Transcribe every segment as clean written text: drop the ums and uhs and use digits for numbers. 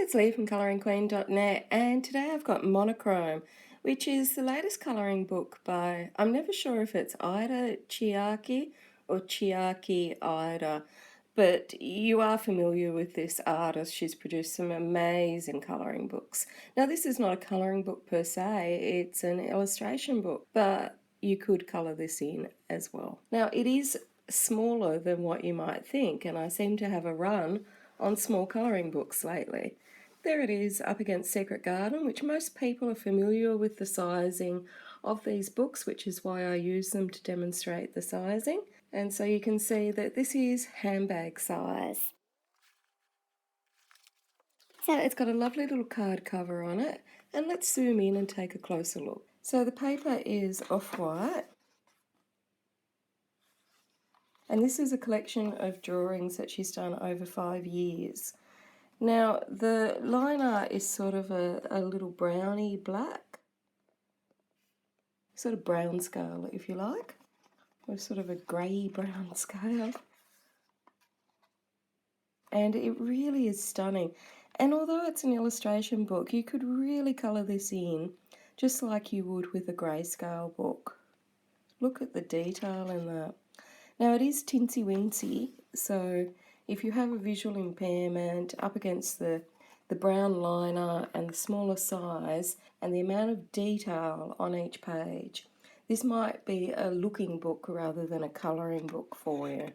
it's Lee from coloringqueen.net, and today I've got Monochrome, which is the latest colouring book by, I'm never sure if it's Ida Chiaki or Chiaki Ida, but you are familiar with this artist. She's produced some amazing colouring books. Now this is not a colouring book per se, it's an illustration book, but you could colour this in as well. Now it is smaller than what you might think, and I seem to have a run on small colouring books lately. There it is up against Secret Garden, which most people are familiar with the sizing of these books, which is why I use them to demonstrate the sizing. And so you can see that this is handbag size. So it's got a lovely little card cover on it, and let's zoom in and take a closer look. So the paper is off-white, and this is a collection of drawings that she's done over 5 years. Now, the line art is sort of a little browny black, sort of brown scale if you like, or sort of a grey brown scale. And it really is stunning. And although it's an illustration book, you could really colour this in just like you would with a grayscale book. Look at the detail in that. Now it is teensy weensy, so if you have a visual impairment, up against the brown liner and the smaller size and the amount of detail on each page, this might be a looking book rather than a colouring book for you.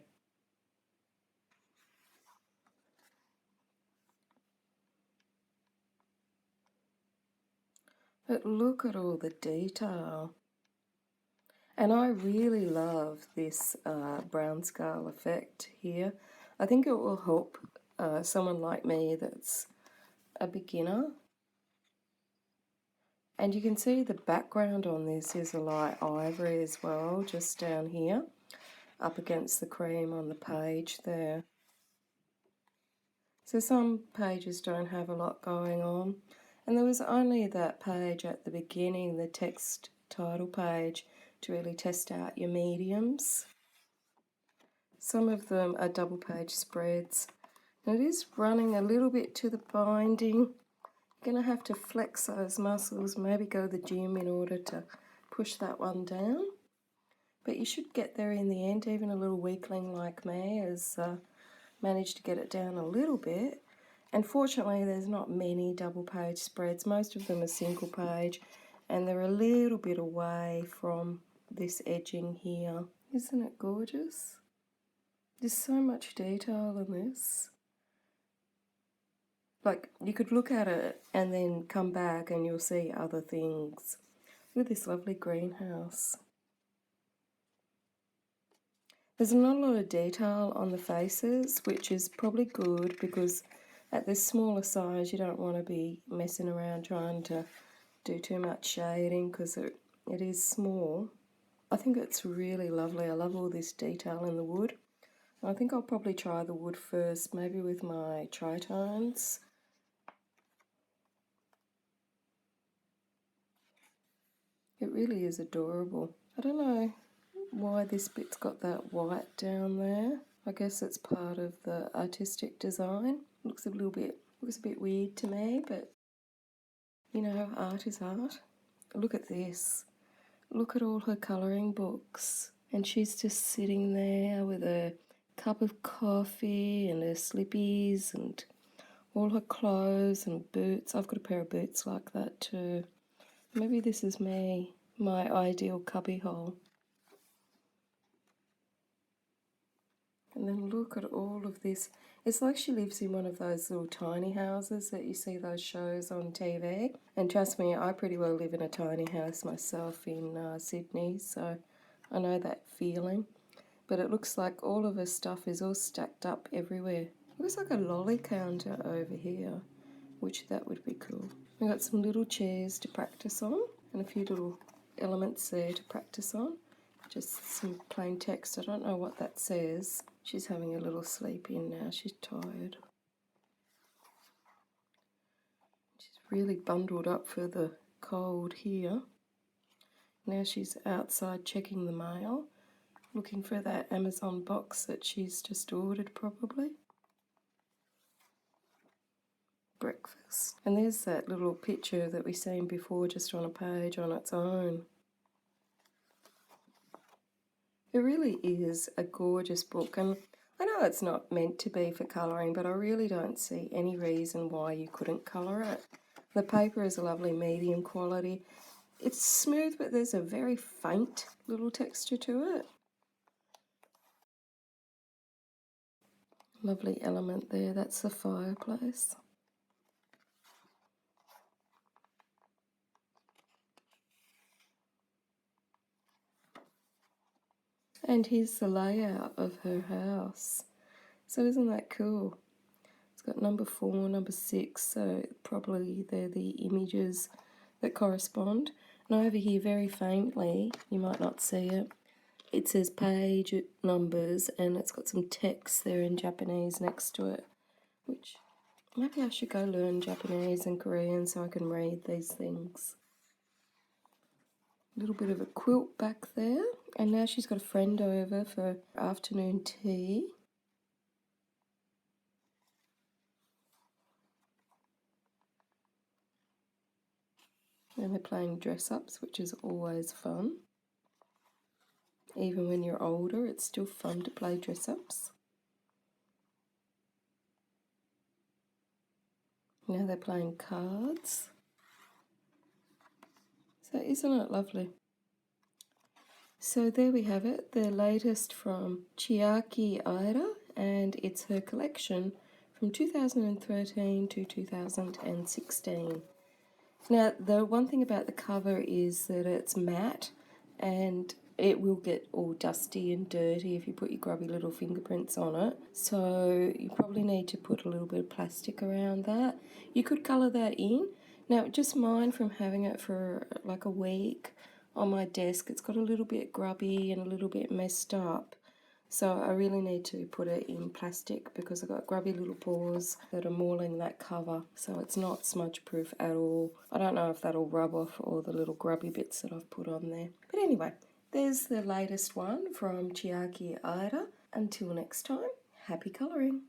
But look at all the detail. And I really love this brown scale effect here. I think it will help someone like me that's a beginner. And you can see the background on this is a light ivory as well, just down here, up against the cream on the page there. So some pages don't have a lot going on. And there was only that page at the beginning, the text title page, to really test out your mediums. Some of them are double page spreads. And it is running a little bit to the binding. You're going to have to flex those muscles, maybe go to the gym in order to push that one down. But you should get there in the end. Even a little weakling like me has managed to get it down a little bit. And fortunately there's not many double page spreads. Most of them are single page, and they're a little bit away from this edging here. Isn't it gorgeous? There's so much detail in this. Like, you could look at it and then come back and you'll see other things. Look at this lovely greenhouse. There's not a lot of detail on the faces, which is probably good because at this smaller size you don't want to be messing around trying to do too much shading because it is small. I think it's really lovely. I love all this detail in the wood. I think I'll probably try the wood first, maybe with my tritones. It really is adorable. I don't know why this bit's got that white down there. I guess it's part of the artistic design. Looks a bit weird to me, but you know, art is art. Look at this. Look at all her colouring books. And she's just sitting there with a cup of coffee and her slippies and all her clothes and boots. I've got a pair of boots like that too. Maybe this is me, my ideal cubbyhole. And then look at all of this. It's like she lives in one of those little tiny houses that you see those shows on TV. And trust me, I pretty well live in a tiny house myself in Sydney, so I know that feeling. But it looks like all of her stuff is all stacked up everywhere. Looks like a lolly counter over here, which that would be cool. We've got some little chairs to practice on and a few little elements there to practice on. Just some plain text. I don't know what that says. She's having a little sleep in now. She's tired. She's really bundled up for the cold here. Now she's outside checking the mail, looking for that Amazon box that she's just ordered probably. breakfast. And there's that little picture that we've seen before just on a page on its own. It really is a gorgeous book, and I know it's not meant to be for colouring, but I really don't see any reason why you couldn't colour it. The paper is a lovely medium quality. It's smooth, but there's a very faint little texture to it. Lovely element there, that's the fireplace. And here's the layout of her house. So isn't that cool? It's got number 4, number 6, so probably they're the images that correspond. And over here, very faintly, you might not see it, it says page numbers, and it's got some text there in Japanese next to it, which maybe I should go learn Japanese and Korean so I can read these things. A little bit of a quilt back there, and now she's got a friend over for afternoon tea. And they're playing dress-ups, which is always fun. Even when you're older, it's still fun to play dress-ups. Now they're playing cards. So isn't it lovely? So there we have it, the latest from Chiaki, and it's her collection from 2013 to 2016. Now, the one thing about the cover is that it's matte, and it will get all dusty and dirty if you put your grubby little fingerprints on it. So you probably need to put a little bit of plastic around that. You could colour that in. Now, just mine from having it for like a week on my desk, it's got a little bit grubby and a little bit messed up. So I really need to put it in plastic because I've got grubby little paws that are mauling that cover. So it's not smudge proof at all. I don't know if that'll rub off all the little grubby bits that I've put on there. But anyway, there's the latest one from Chiaki. Until next time, happy colouring.